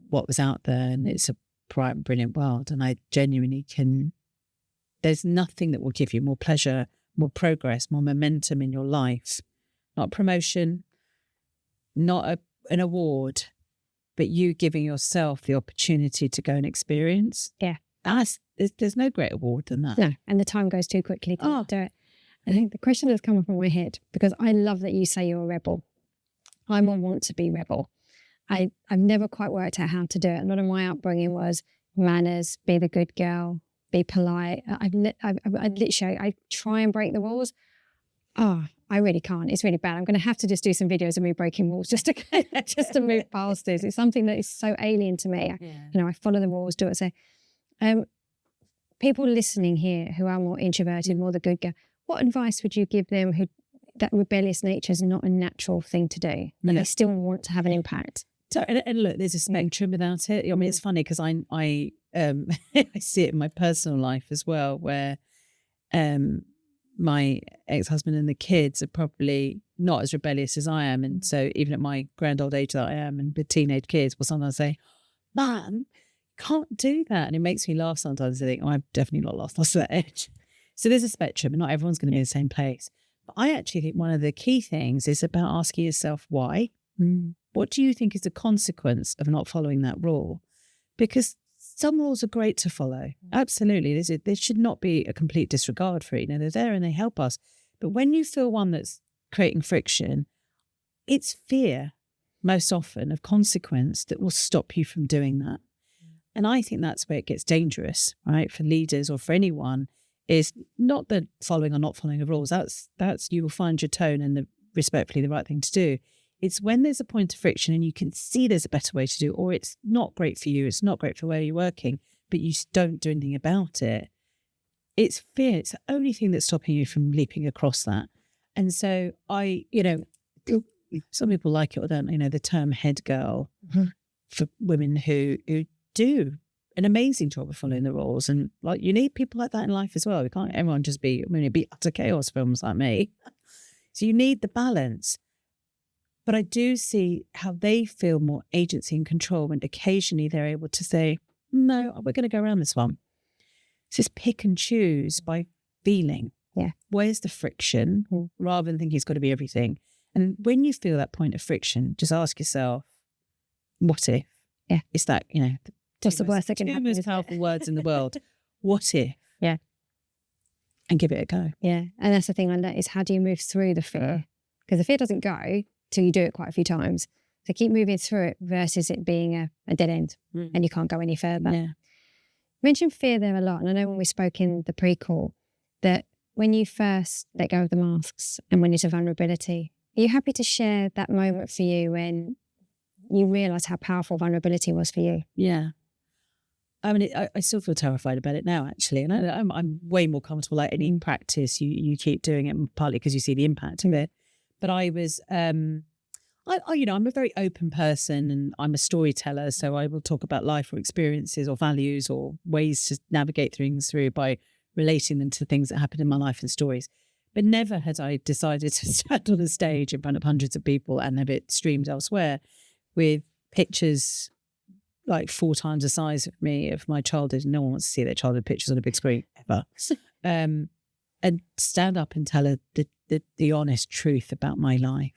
what was out there, and it's a bright and brilliant world. And I genuinely there's nothing that will give you more pleasure, more progress, more momentum in your life. Not promotion, not an award, but you giving yourself the opportunity to go and experience. Yeah. There's no great award than that. No, and the time goes too quickly to do it. I think the question has come up in my head, because I love that you say you're a rebel. I want to be rebel. I've never quite worked out how to do it. A lot of my upbringing was manners, be the good girl, be polite. I try and break the rules. I really can't. It's really bad. I'm going to have to just do some videos of me breaking rules just to move past this. It's something that is so alien to me. I follow the rules, do it. So, people listening here who are more introverted, more the good girl, what advice would you give them who that rebellious nature is not a natural thing to do, but they still want to have an impact? So, and look, there's a spectrum without it. I mean, it's funny because I see it in my personal life as well, where my ex-husband and the kids are probably not as rebellious as I am. And so even at my grand old age that I am, and with teenage kids, will sometimes say, "Man, can't do that." And it makes me laugh sometimes. I think, I've definitely not lost that edge. So there's a spectrum, and not everyone's going to be in the same place. But I actually think one of the key things is about asking yourself why. What do you think is the consequence of not following that rule? Because some rules are great to follow. Absolutely. There should not be a complete disregard for it. They're there and they help us. But when you feel one that's creating friction, it's fear most often of consequence that will stop you from doing that. And I think that's where it gets dangerous, right? For leaders or for anyone, is not the following or not following of rules. That's you will find your tone and respectfully the right thing to do. It's when there's a point of friction and you can see there's a better way to do, or it's not great for you, it's not great for where you're working, but you don't do anything about it. It's fear. It's the only thing that's stopping you from leaping across that. And so some people like it or don't, the term head girl for women who do an amazing job of following the rules. And like, you need people like that in life as well. We can't everyone just be utter chaos films like me. So you need the balance. But I do see how they feel more agency and control when occasionally they're able to say, no, we're going to go around this one. So just pick and choose by feeling. Yeah. Where's the friction, rather than thinking it's got to be everything. And when you feel that point of friction, just ask yourself, what if? Yeah. It's that, what's the worst that can happen? Two most powerful words in the world. What if? Yeah. And give it a go. Yeah. And that's the thing I learned, is how do you move through the fear? Because the fear doesn't go till you do it quite a few times. So keep moving through it versus it being a dead end and you can't go any further. Yeah. You mentioned fear there a lot. And I know when we spoke in the pre-call that when you first let go of the masks and went into vulnerability, are you happy to share that moment for you when you realised how powerful vulnerability was for you? Yeah. I mean, I still feel terrified about it now, actually. And I'm way more comfortable. Like any practice, you keep doing it, partly because you see the impact of it. But I was, I'm a very open person and I'm a storyteller. So I will talk about life or experiences or values or ways to navigate things through by relating them to things that happened in my life and stories. But never had I decided to stand on a stage in front of hundreds of people and have it streamed elsewhere with pictures like 4 times the size of me, of my childhood. No one wants to see their childhood pictures on a big screen ever. And stand up and tell the honest truth about my life.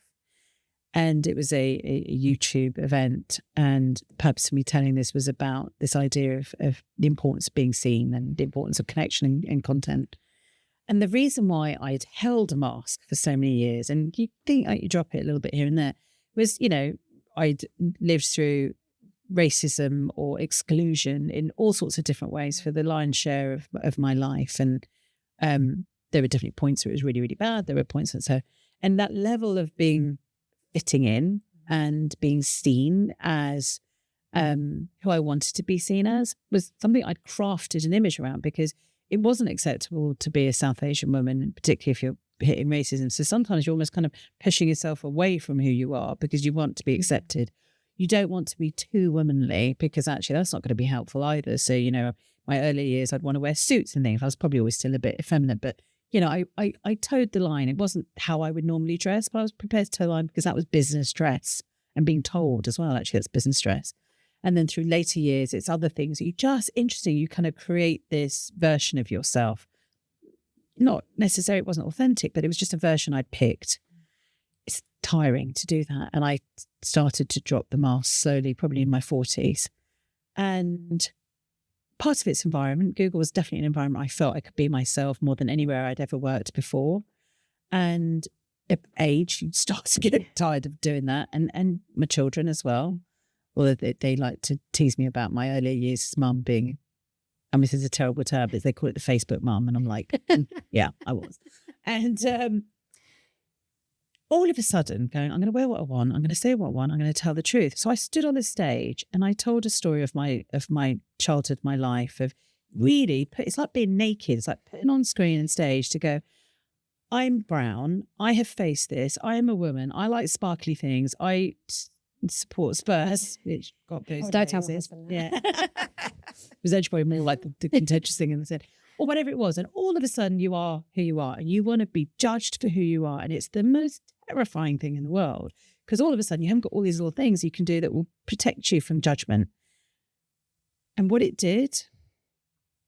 And it was a YouTube event, and the purpose of me telling this was about this idea of the importance of being seen and the importance of connection and content. And the reason why I'd held a mask for so many years, and you think you drop it a little bit here and there, was, I'd lived through racism or exclusion in all sorts of different ways for the lion's share of my life. And there were definitely points where it was really, really bad. There were points and that level of being fitting in and being seen as who I wanted to be seen as was something I'd crafted an image around, because it wasn't acceptable to be a South Asian woman, particularly if you're hitting racism. So sometimes you're almost kind of pushing yourself away from who you are because you want to be accepted. you don't want to be too womanly, because actually that's not going to be helpful either. So, my early years, I'd want to wear suits and things. I was probably always still a bit effeminate, but I towed the line. It wasn't how I would normally dress, but I was prepared to toe the line because that was business dress, and being told as well, actually, that's business dress. And then through later years, it's other things that you kind of create this version of yourself. Not necessarily, it wasn't authentic, but it was just a version I'd picked. It's tiring to do that. And I started to drop the mask slowly, probably in my 40s. And part of its environment, Google was definitely an environment I felt I could be myself more than anywhere I'd ever worked before. And at age, you start to get tired of doing that. And my children as well. Although they like to tease me about my earlier years mum being, this is a terrible term, but they call it the Facebook mum. And I'm like, yeah, I was. And all of a sudden going, I'm going to wear what I want. I'm going to say what I want. I'm going to tell the truth. So I stood on the stage and I told a story of my childhood, my life, of really, it's like being naked. It's like putting on screen and stage to go, I'm brown. I have faced this. I am a woman. I like sparkly things. I support Spurs, which got those. Don't tell my husband that. Yeah. It was actually probably more like the contentious thing in the set. Or whatever it was. And all of a sudden you are who you are and you want to be judged for who you are. And it's the most terrifying thing in the world, because all of a sudden you haven't got all these little things you can do that will protect you from judgment. And what it did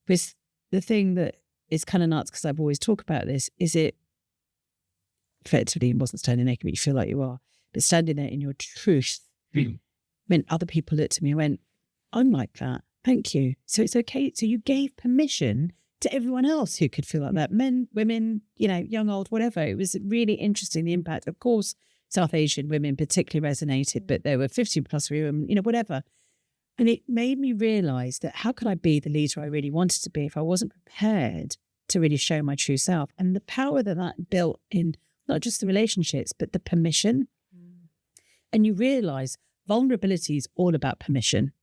was the thing that is kind of nuts, because I've always talked about this, is it effectively wasn't standing naked, but you feel like you are, but standing there in your truth meant other people looked at me and went, I'm like that. Thank you. So it's okay. So you gave permission to everyone else who could feel like that. Men, women, young, old, whatever. It was really interesting, the impact. Of course, South Asian women particularly resonated, but there were 50 plus women, whatever. And it made me realise that how could I be the leader I really wanted to be if I wasn't prepared to really show my true self? And the power that built in not just the relationships, but the permission. And you realise vulnerability is all about permission.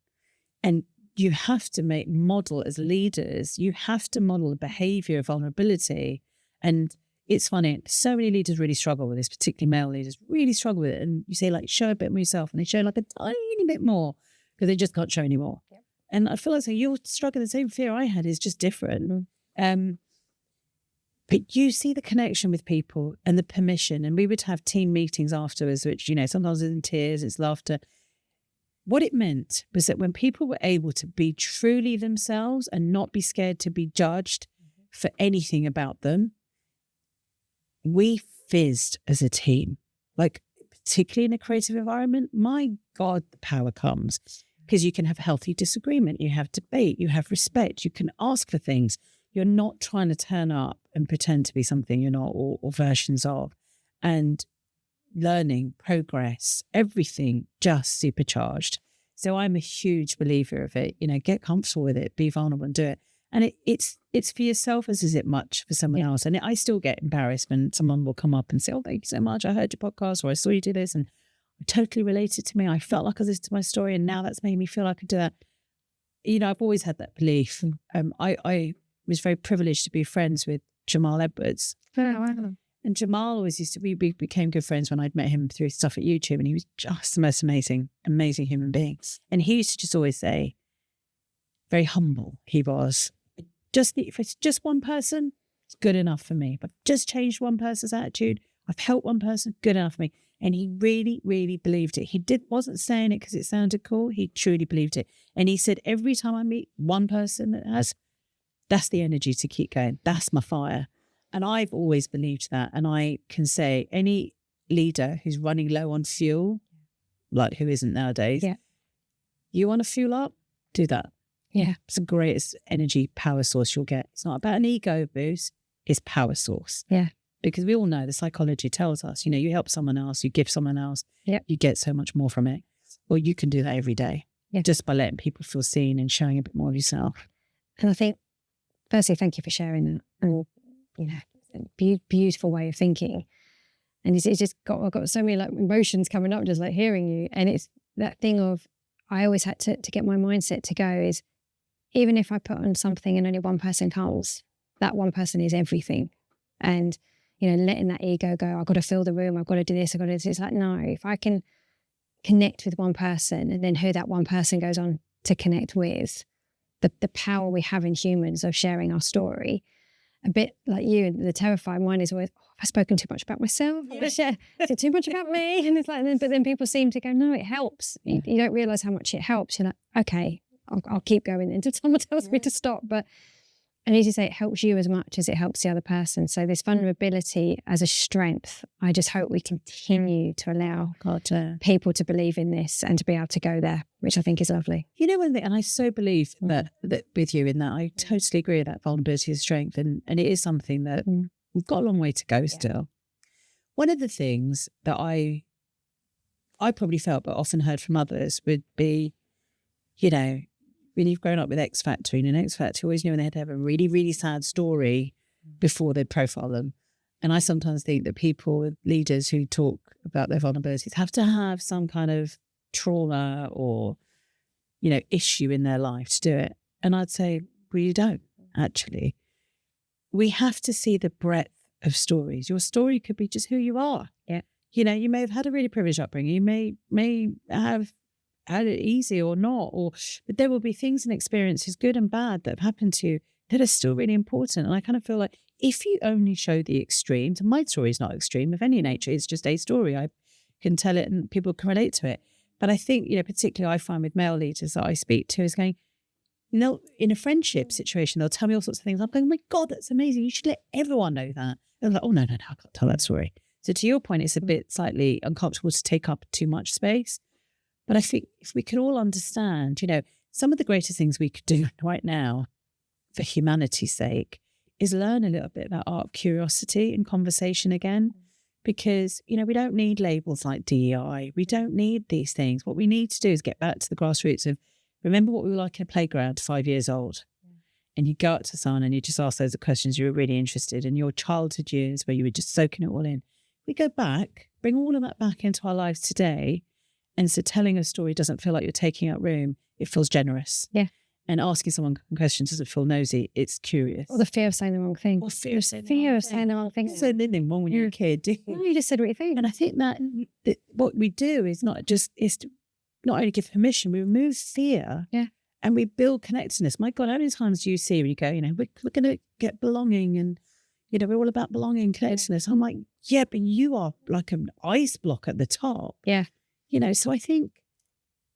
And you have to model as leaders, you have to model a behaviour of vulnerability. And it's funny, so many leaders really struggle with this, particularly male leaders really struggle with it. And you say, like, show a bit more yourself, and they show like a tiny bit more because they just can't show anymore. Yep. And I feel like you're struggling the same fear I had, is just different. But you see the connection with people and the permission. And we would have team meetings afterwards, which, sometimes it's in tears, it's laughter. What it meant was that when people were able to be truly themselves and not be scared to be judged for anything about them, we fizzed as a team. Like, particularly in a creative environment, my God, the power comes. Because you can have healthy disagreement, you have debate, you have respect, you can ask for things. You're not trying to turn up and pretend to be something you're not, or versions of. And learning, progress, everything just supercharged. So I'm a huge believer of it. Get comfortable with it, be vulnerable and do it. And it's for yourself as is it much for someone else. And I still get embarrassed when someone will come up and say, oh, thank you so much. I heard your podcast, or I saw you do this and I totally related to me. I felt like I listened to my story and now that's made me feel like I could do that. I've always had that belief. I was very privileged to be friends with Jamal Edwards. Oh, wow. And Jamal always we became good friends when I'd met him through stuff at YouTube, and he was just the most amazing human being. And he used to just always say, very humble he was, if it's just one person, it's good enough for me. If I've just changed one person's attitude, I've helped one person, good enough for me. And he really, really believed it. He wasn't saying it because it sounded cool. He truly believed it. And he said, every time I meet one person that's the energy to keep going. That's my fire. And I've always believed that. And I can say any leader who's running low on fuel, like who isn't nowadays, you want to fuel up, do that. Yeah. It's the greatest energy power source you'll get. It's not about an ego boost, it's power source. Yeah. Because we all know the psychology tells us, you help someone else, you give someone else, you get so much more from it. Well, you can do that every day just by letting people feel seen and showing a bit more of yourself. And I think, firstly, thank you for sharing that. And beautiful way of thinking. And it's just I've got so many like emotions coming up just like hearing you. And it's that thing of, I always had to get my mindset to go is, even if I put on something and only one person comes, that one person is everything. And, letting that ego go, I've got to fill the room, I've got to do this, I've got to do this. It's like, no, if I can connect with one person and then who that one person goes on to connect with, the power we have in humans of sharing our story. A bit like you, the terrifying one is always, have I spoken too much about myself? Is it too much about me? And it's like, but then people seem to go, no, it helps. You don't realise how much it helps. You're like, okay, I'll keep going until someone tells me to stop. But I need to say, it helps you as much as it helps the other person. So this vulnerability as a strength, I just hope we continue to allow people to believe in this and to be able to go there, which I think is lovely. You know, one thing, and I so believe that with you in that, I totally agree with that vulnerability is strength. And it is something that we've got a long way to go still. One of the things that I probably felt, but often heard from others, would be, you know, when you've grown up with X Factor, and in X Factor, you always knew they had to have a really, really sad story before they'd profile them. And I sometimes think that people, leaders who talk about their vulnerabilities, have to have some kind of trauma or, you know, issue in their life to do it. And I'd say, well, you don't, actually. We have to see the breadth of stories. Your story could be just who you are. Yeah. You know, you may have had a really privileged upbringing. You may have had it easy or not, but there will be things and experiences, good and bad, that have happened to you that are still really important. And I kind of feel like if you only show the extremes, and my story is not extreme of any nature, it's just a story. I can tell it and people can relate to it. But I think, you know, particularly I find with male leaders that I speak to is going, you know, in a friendship situation, they'll tell me all sorts of things. I'm going, oh my God, that's amazing. You should let everyone know that. They're like, oh, no, I can't tell that story. So to your point, it's a bit slightly uncomfortable to take up too much space. But I think if we can all understand, you know, some of the greatest things we could do right now for humanity's sake is learn a little bit about art of curiosity and conversation again. Because, you know, we don't need labels like DEI. We don't need these things. What we need to do is get back to the grassroots of, remember what we were like in a playground 5 years old. And you go up to someone and you just ask those questions you were really interested in, your childhood years where you were just soaking it all in. We go back, bring all of that back into our lives today. And so telling a story doesn't feel like you're taking up room. It feels generous. Yeah. And asking someone questions doesn't feel nosy. It's curious. Or the fear of saying the wrong thing. Or fear of saying the wrong thing. So nothing wrong when you're a kid. No, you just said what you think. And I think that what we do is not only give permission, we remove fear. Yeah. And we build connectedness. My God, how many times do you see where you go, you know, we're going to get belonging and, you know, we're all about belonging, connectedness. I'm like, yeah, but you are like an ice block at the top. Yeah. You know, so I think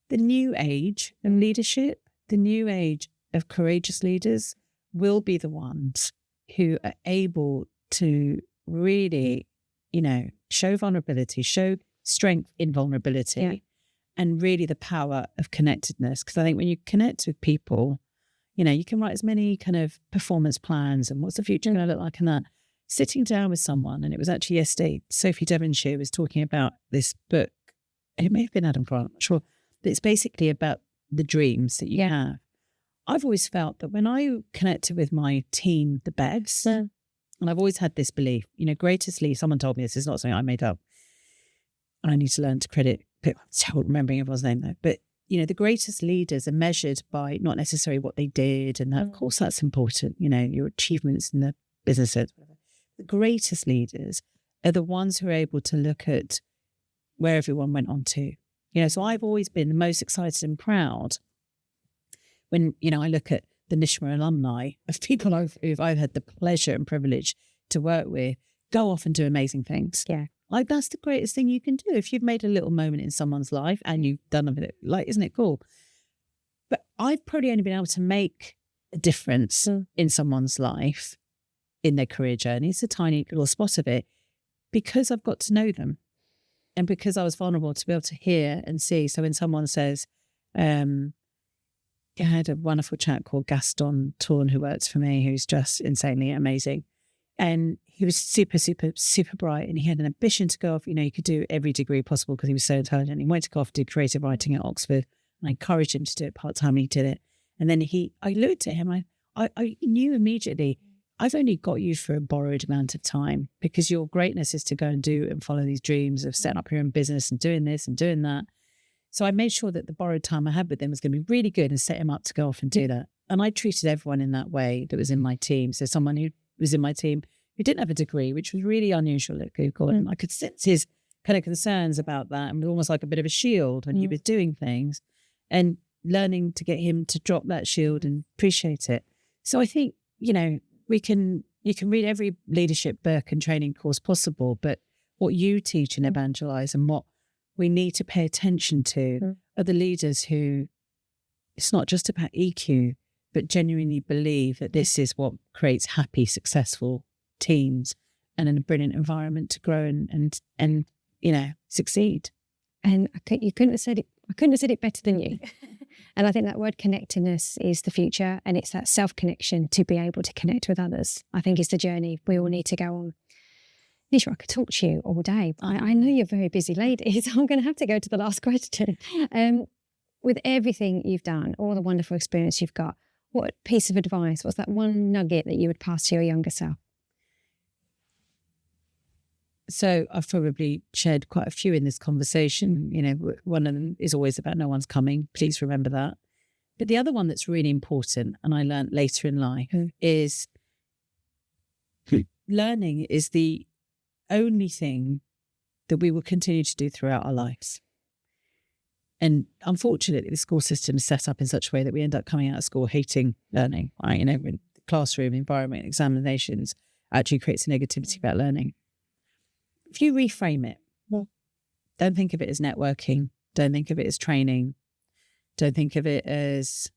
the new age of leadership, the new age of courageous leaders will be the ones who are able to really, you know, show vulnerability, show strength in vulnerability, and really the power of connectedness. Because I think when you connect with people, you know, you can write as many kind of performance plans and what's the future going to look like and that. Sitting down with someone, and it was actually yesterday, Sophie Devonshire was talking about this book. It may have been Adam Grant, I'm not sure. But it's basically about the dreams that you have. I've always felt that when I connected with my team the best, and I've always had this belief, you know, greatest lead, someone told me this is not something I made up. And I need to learn to credit, I'm terrible remembering everyone's name though. But, you know, the greatest leaders are measured by not necessarily what they did. And that, of course, that's important, you know, your achievements in the business. The greatest leaders are the ones who are able to look at where everyone went on to. You know, so I've always been the most excited and proud when, you know, I look at the Nishma alumni of people who've I've had the pleasure and privilege to work with, go off and do amazing things. Yeah. Like, that's the greatest thing you can do. If you've made a little moment in someone's life and you've done it, like, isn't it cool? But I've probably only been able to make a difference in someone's life, in their career journey. It's a tiny little spot of it, because I've got to know them. And because I was vulnerable to be able to hear and see. So when someone says, I had a wonderful chat called Gaston Tourne, who works for me, who's just insanely amazing. And he was super, super, super bright. And he had an ambition to go off, you know, he could do every degree possible because he was so intelligent. He went to go off to do creative writing at Oxford. And I encouraged him to do it part-time, and he did it. And then I looked at him, I knew immediately, I've only got you for a borrowed amount of time, because your greatness is to go and do and follow these dreams of setting up your own business and doing this and doing that. So I made sure that the borrowed time I had with him was going to be really good and set him up to go off and do that. And I treated everyone in that way that was in my team. So someone who was in my team who didn't have a degree, which was really unusual at Google, and I could sense his kind of concerns about that, and was almost like a bit of a shield when he was doing things, and learning to get him to drop that shield and appreciate it. So I think, you know, you can read every leadership book and training course possible, but what you teach and evangelize and what we need to pay attention to are the leaders who, it's not just about EQ, but genuinely believe that this is what creates happy, successful teams and in a brilliant environment to grow and you know, succeed. And you couldn't have said it. I couldn't have said it better than you. And I think that word connectedness is the future, and it's that self-connection to be able to connect with others. I think it's the journey we all need to go on. Nishma, I could talk to you all day. I know you're a very busy lady, so I'm going to have to go to the last question. With everything you've done, all the wonderful experience you've got, what piece of advice, what's that one nugget that you would pass to your younger self? So I've probably shared quite a few in this conversation. You know, one of them is always about no one's coming. Please remember that. But the other one that's really important, and I learned later in life, is learning is the only thing that we will continue to do throughout our lives. And unfortunately, the school system is set up in such a way that we end up coming out of school hating learning. Right? You know, the classroom environment, examinations actually creates a negativity about learning. If you reframe it, don't think of it as networking, don't think of it as training, don't think of it as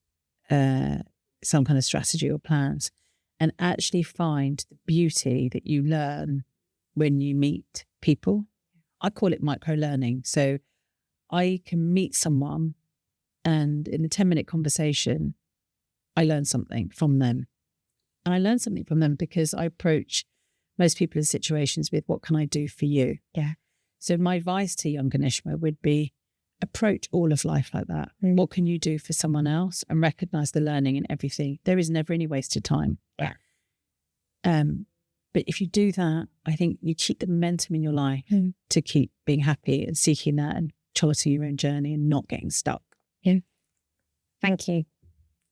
some kind of strategy or plans, and actually find the beauty that you learn when you meet people. I call it micro-learning. So I can meet someone and in a 10-minute conversation, I learn something from them. And I learn something from them because I approach most people in situations with, what can I do for you? Yeah. So my advice to younger Nishma would be, approach all of life like that. What can you do for someone else? And recognize the learning in everything. There is never any wasted time. Yeah. But if you do that, I think you keep the momentum in your life to keep being happy and seeking that and charting your own journey and not getting stuck. Yeah. Thank you.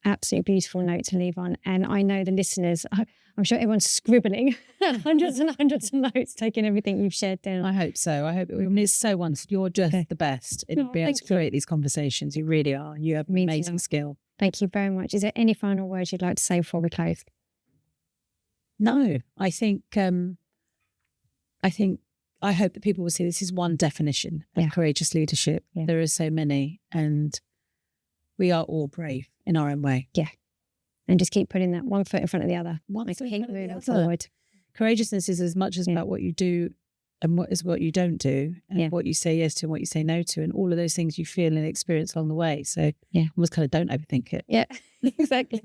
Absolutely beautiful note to leave on. And I know the listeners, I'm sure everyone's scribbling hundreds and hundreds of notes, taking everything you've shared down. I hope so. It's so wonderful. You're just the best in being able to create these conversations. You really are. You have amazing skill. Thank you very much. Is there any final words you'd like to say before we close? No, I hope that people will see this is one definition of courageous leadership. Yeah. There are so many, and we are all brave in our own way. Yeah. And just keep putting that one foot in front of the other. Keep moving forward. Courageousness is as much as about what you do and what you don't do, and what you say yes to and what you say no to, and all of those things you feel and experience along the way. So almost kind of don't overthink it. Yeah, exactly.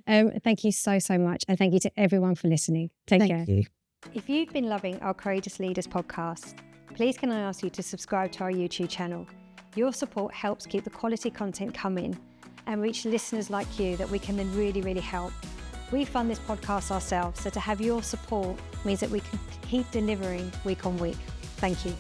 Thank you so much. And thank you to everyone for listening. Take care. Thank you. If you've been loving our Courageous Leaders podcast, please can I ask you to subscribe to our YouTube channel. Your support helps keep the quality content coming and reach listeners like you that we can then really, really help. We fund this podcast ourselves, so to have your support means that we can keep delivering week on week. Thank you.